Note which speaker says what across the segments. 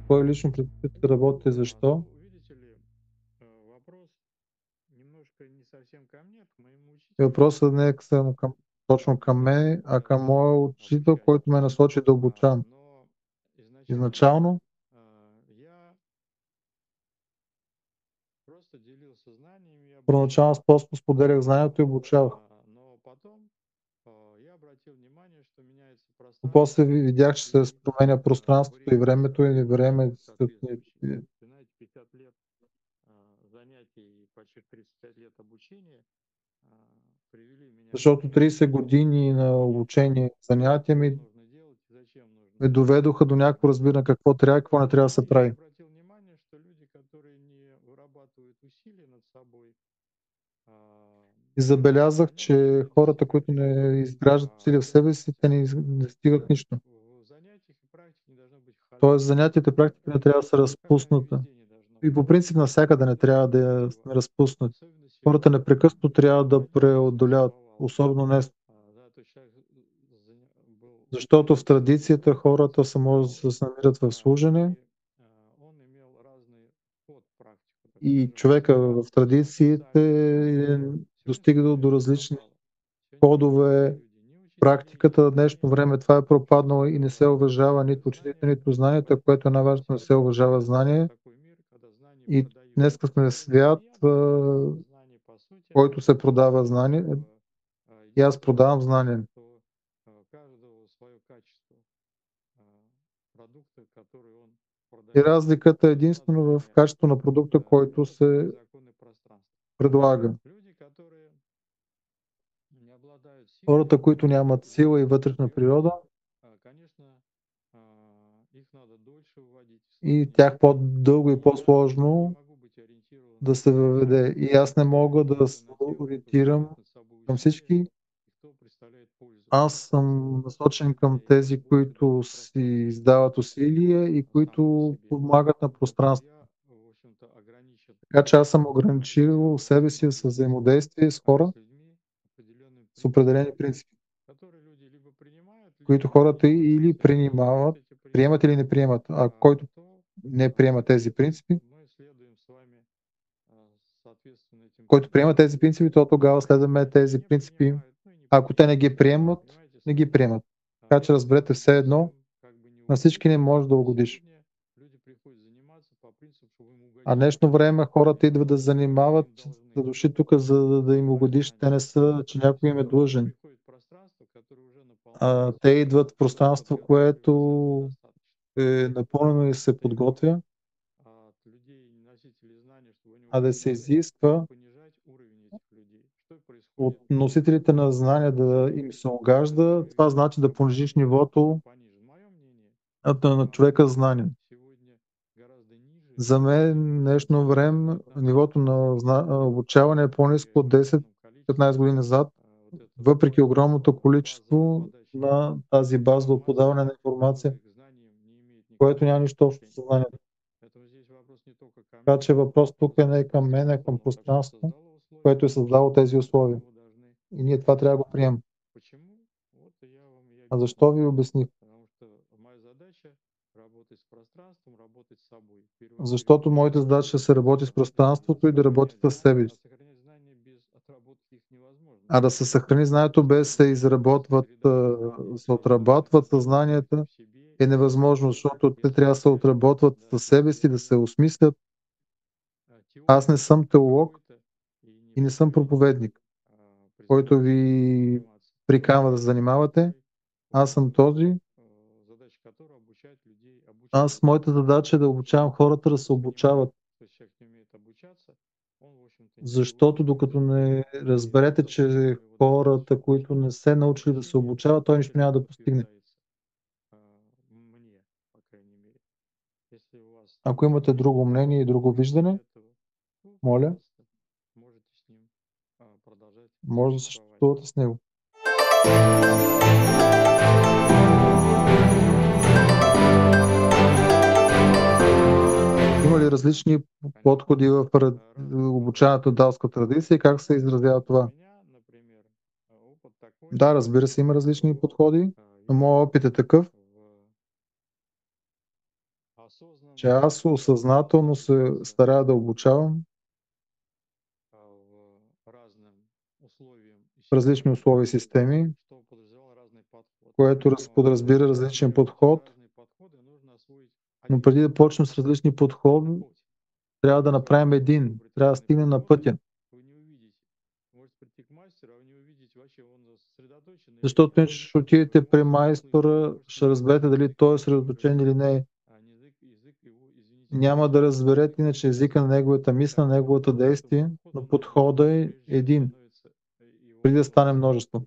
Speaker 1: кой лично предпочитате да работите и защо?
Speaker 2: Видите ли, вопрос немножко не совсем ко мне, к моему
Speaker 1: И
Speaker 2: учителю,
Speaker 1: въпросът не е само точно към мен, а към моя учител,
Speaker 2: обучать.
Speaker 1: който ме насочи да обучавам.
Speaker 2: Но изначально
Speaker 1: Изначално
Speaker 2: я просто делился знаниями и обучал.
Speaker 1: първоначално просто споделях знанието и обучавах.
Speaker 2: Но потом я обратил внимание, что меняется
Speaker 1: Но
Speaker 2: пространство,
Speaker 1: после видях, че се
Speaker 2: и
Speaker 1: променя пространството и времето и време
Speaker 2: соответствующее. Вы знаете, 50 лет занятий и почти 35 лет обучения привели меня к
Speaker 1: защото
Speaker 2: тому,
Speaker 1: 30
Speaker 2: что
Speaker 1: години на
Speaker 2: я понял,
Speaker 1: обучение, занятия
Speaker 2: что
Speaker 1: ми
Speaker 2: нужно делать и зачем нужно
Speaker 1: ме доведоха до някакво разбиране
Speaker 2: делать.
Speaker 1: какво трябва и какво не трябва да се
Speaker 2: И я
Speaker 1: прави.
Speaker 2: обратил внимание, что люди, которые не вырабатывают усилия над собой,
Speaker 1: И забелязах,
Speaker 2: они
Speaker 1: че
Speaker 2: обычно не
Speaker 1: хората,
Speaker 2: достигают
Speaker 1: които
Speaker 2: успеха.
Speaker 1: не изграждат усилия в себе си, те не стигат нищо.
Speaker 2: В занятиях и практике не должно быть
Speaker 1: Тоест
Speaker 2: халява.
Speaker 1: занятията и практика не трябва да са
Speaker 2: Как оно и
Speaker 1: разпусната.
Speaker 2: везде не должно
Speaker 1: И
Speaker 2: быть.
Speaker 1: по принцип навсякъде не
Speaker 2: Нужно
Speaker 1: трябва да
Speaker 2: неторопливо.
Speaker 1: сме разпуснати.
Speaker 2: Особенно
Speaker 1: Хората
Speaker 2: сегодня,
Speaker 1: непрекъснато трябва да
Speaker 2: сегодня это
Speaker 1: преодоляват,
Speaker 2: существовало.
Speaker 1: особено днес.
Speaker 2: Да, то есть человек был в
Speaker 1: Защото в
Speaker 2: традиции,
Speaker 1: традицията хората са може
Speaker 2: служил,
Speaker 1: да се намират в служене
Speaker 2: и он имел разный ход в практику, так
Speaker 1: и
Speaker 2: скажем,
Speaker 1: човека в традициите
Speaker 2: официальный подход. Сегодня
Speaker 1: достига до
Speaker 2: все
Speaker 1: различни
Speaker 2: пропало. Сегодня
Speaker 1: кодове.
Speaker 2: люди не учителя, не
Speaker 1: Практиката в днешно
Speaker 2: наставники,
Speaker 1: време това е пропаднало и не се уважава
Speaker 2: уважают
Speaker 1: нито учителите,
Speaker 2: знания.
Speaker 1: нито знанието, което е най-важното, не се
Speaker 2: Сегодня
Speaker 1: уважава
Speaker 2: живем
Speaker 1: знание.
Speaker 2: такой мир, когда знания
Speaker 1: И днес
Speaker 2: продаются.
Speaker 1: сме в
Speaker 2: Сегодня
Speaker 1: свят,
Speaker 2: я продаю знания, по сути,
Speaker 1: който се продава знание,
Speaker 2: поскольку
Speaker 1: и аз
Speaker 2: единственная
Speaker 1: продавам
Speaker 2: разница,
Speaker 1: знание.
Speaker 2: что каждого свое качество а, продукта, который он
Speaker 1: И
Speaker 2: продает.
Speaker 1: разликата е
Speaker 2: Ну,
Speaker 1: единствено в
Speaker 2: например,
Speaker 1: качеството на продукта, който
Speaker 2: это свои
Speaker 1: се
Speaker 2: законы пространства.
Speaker 1: предлага.
Speaker 2: Люди, которые не обладают силой
Speaker 1: Хората, които
Speaker 2: внутренней
Speaker 1: нямат
Speaker 2: природы,
Speaker 1: сила и вътрешна природа,
Speaker 2: конечно, их надо дольше вводить в
Speaker 1: и
Speaker 2: сознание.
Speaker 1: тях по-дълго и
Speaker 2: И я не
Speaker 1: по-сложно
Speaker 2: могу быть ориентирован
Speaker 1: да
Speaker 2: на
Speaker 1: се
Speaker 2: всех,
Speaker 1: въведе. И аз не
Speaker 2: кто
Speaker 1: мога
Speaker 2: ищет
Speaker 1: да се
Speaker 2: альтернативу, кто
Speaker 1: ориентирам
Speaker 2: прилагает над собой
Speaker 1: към
Speaker 2: усилия
Speaker 1: всички.
Speaker 2: и кто представляет пользу.
Speaker 1: Аз съм насочен към тези,
Speaker 2: Очень
Speaker 1: които
Speaker 2: дорогое
Speaker 1: си
Speaker 2: пространство
Speaker 1: издават усилия и
Speaker 2: само по
Speaker 1: които
Speaker 2: себе.
Speaker 1: помагат на
Speaker 2: Поэтому
Speaker 1: пространството.
Speaker 2: я, в общем-то, ограничен,
Speaker 1: Така че аз съм ограничил себе си с
Speaker 2: взаимодействие
Speaker 1: взаимодействие с хора
Speaker 2: с людьми определенными
Speaker 1: с определени
Speaker 2: принципами,
Speaker 1: принципи,
Speaker 2: которые люди либо принимают,
Speaker 1: които
Speaker 2: либо не
Speaker 1: хората
Speaker 2: принимают.
Speaker 1: или
Speaker 2: Если они принимают
Speaker 1: принимават,
Speaker 2: эти
Speaker 1: приемат или
Speaker 2: принципы,
Speaker 1: не приемат. А който
Speaker 2: то
Speaker 1: не приема тези принципи,
Speaker 2: мы следуем с вами соответственно этим
Speaker 1: който приема
Speaker 2: принципам.
Speaker 1: тези принципи, то тогава следваме
Speaker 2: Если
Speaker 1: тези
Speaker 2: не
Speaker 1: принципи.
Speaker 2: принимают, ну и не
Speaker 1: Ако те не
Speaker 2: принимают.
Speaker 1: ги приемат,
Speaker 2: Понимаете
Speaker 1: не
Speaker 2: суть?
Speaker 1: ги приемат. Така че разберете все едно,
Speaker 2: Всем как бы не
Speaker 1: на
Speaker 2: угодишь.
Speaker 1: всички не можеш да
Speaker 2: А
Speaker 1: угодиш.
Speaker 2: сегодня люди приходят заниматься по принципу, чтобы им
Speaker 1: А
Speaker 2: угодить.
Speaker 1: днешно време хората идват да
Speaker 2: Как бы
Speaker 1: занимават,
Speaker 2: им
Speaker 1: че
Speaker 2: должны.
Speaker 1: са дошли тук, за да им
Speaker 2: Буквально
Speaker 1: угодиш. Те не
Speaker 2: раньше.
Speaker 1: са, че
Speaker 2: То есть
Speaker 1: някой им е длъжен.
Speaker 2: приходит пространство, которое уже наполняется,
Speaker 1: Те идват в пространство,
Speaker 2: подготавливается
Speaker 1: което
Speaker 2: достаточно.
Speaker 1: е напълнено и се
Speaker 2: Требует
Speaker 1: подготвя,
Speaker 2: от людей, носителей знаний, чтобы они
Speaker 1: а да се
Speaker 2: упоминали, не
Speaker 1: изисква
Speaker 2: понижать уровень этих людей. Что
Speaker 1: от
Speaker 2: происходит
Speaker 1: носителите на знания да им се огажда. Това значи да понижиш нивото
Speaker 2: понижен. Мое мнение,
Speaker 1: на човека знание.
Speaker 2: сегодня гораздо ниже,
Speaker 1: За мен в
Speaker 2: чем
Speaker 1: днешно време
Speaker 2: 15 лет
Speaker 1: нивото
Speaker 2: назад.
Speaker 1: на обучаване е по-ниско
Speaker 2: При
Speaker 1: от
Speaker 2: огромном
Speaker 1: 10-15
Speaker 2: количестве
Speaker 1: години назад,
Speaker 2: вот этого
Speaker 1: въпреки огромното
Speaker 2: базовой
Speaker 1: количество
Speaker 2: подачи
Speaker 1: на тази базово подаване
Speaker 2: информации,
Speaker 1: на информация,
Speaker 2: которая к знаниям не имеет
Speaker 1: което
Speaker 2: никакого
Speaker 1: няма нищо общо с
Speaker 2: отношения.
Speaker 1: знанието.
Speaker 2: Поэтому здесь вопрос не только ко
Speaker 1: Така
Speaker 2: мне,
Speaker 1: че въпрос тук е
Speaker 2: здесь
Speaker 1: не към
Speaker 2: вопрос
Speaker 1: мен,
Speaker 2: ко
Speaker 1: а към
Speaker 2: всем. Так что
Speaker 1: пространство,
Speaker 2: создало условия,
Speaker 1: което е създало тези условия.
Speaker 2: мы его должны
Speaker 1: И ние това трябва да го
Speaker 2: использовать.
Speaker 1: приемем.
Speaker 2: Почему? Вот я вам и
Speaker 1: А
Speaker 2: объяснил.
Speaker 1: защо ви обясних?
Speaker 2: Потому что моя задача работать с пространством, работать с собой. В первую очередь.
Speaker 1: Защото моята задача е да се работи с пространството и да работи
Speaker 2: Сохранять
Speaker 1: с себе
Speaker 2: знания, а
Speaker 1: си.
Speaker 2: сохранять знания без отработки их невозможно.
Speaker 1: А да се съхрани знанието без да се изработват,
Speaker 2: Сосредоточить знания
Speaker 1: се
Speaker 2: невозможно.
Speaker 1: отработват съзнанията
Speaker 2: В себе
Speaker 1: е
Speaker 2: и
Speaker 1: невъзможно,
Speaker 2: извне.
Speaker 1: защото те
Speaker 2: Если
Speaker 1: трябва да се
Speaker 2: человек
Speaker 1: отработват
Speaker 2: да,
Speaker 1: със себе си, да се осмислят. Аз
Speaker 2: теолог
Speaker 1: не съм теолог
Speaker 2: какой-то и не
Speaker 1: и не съм
Speaker 2: проповедник,
Speaker 1: проповедник, който
Speaker 2: призывающий людей
Speaker 1: ви
Speaker 2: заниматься.
Speaker 1: приканва да се
Speaker 2: Я
Speaker 1: занимавате.
Speaker 2: такой
Speaker 1: Аз съм
Speaker 2: учитель,
Speaker 1: този.
Speaker 2: задача которого обучать людей
Speaker 1: Аз,
Speaker 2: обучаться.
Speaker 1: моята задача е да обучавам хората да се
Speaker 2: Не понимает,
Speaker 1: обучават.
Speaker 2: то есть человек не умеет обучаться, он, в общем-то, не
Speaker 1: Защото
Speaker 2: теолог,
Speaker 1: докато не
Speaker 2: и
Speaker 1: разберете,
Speaker 2: метод,
Speaker 1: че
Speaker 2: который его
Speaker 1: хората,
Speaker 2: достаточно
Speaker 1: които не
Speaker 2: точен
Speaker 1: се
Speaker 2: в
Speaker 1: научили да се
Speaker 2: обучении,
Speaker 1: обучават, той нищо
Speaker 2: вряд ли
Speaker 1: няма да постигне.
Speaker 2: подтверждается мне, по крайней мере. Если у вас
Speaker 1: Ако имате
Speaker 2: другое
Speaker 1: друго мнение и друго
Speaker 2: видение
Speaker 1: виждане,
Speaker 2: этого, то,
Speaker 1: моля,
Speaker 2: пожалуйста, можете с ним продолжать
Speaker 1: може да
Speaker 2: существовать.
Speaker 1: съществувате с него. Има ли различни подходи в обучаването в даосска традиция и как се изразява това? Да, разбира се, има различни подходи, но моят опит е такъв, че аз осъзнателно се старая да обучавам в различни условия и системи, което подразбира различен подход, но преди да почнем с различни подходи, трябва да направим един, трябва да стигнем на пътя. Защото иначе ще отидете при майстора, ще разберете дали той е съсредоточен или не. Няма да разберете иначе езика на неговата мисъл, на неговото действие, но подходът е един, преди да стане множество.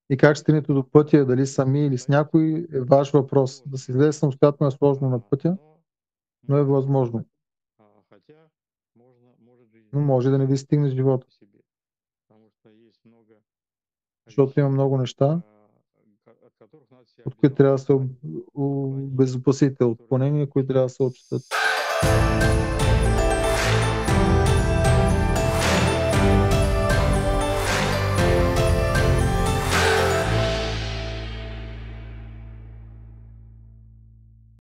Speaker 1: И как стигнете до пътя, дали сами или с някой, е ваш въпрос. Да се излезе самостоятелно е сложно на пътя, но е възможно. Но може да не ви стигне с живота. Защото има много неща, от които трябва да се обезопасите, отклонения, които трябва да се отчитат.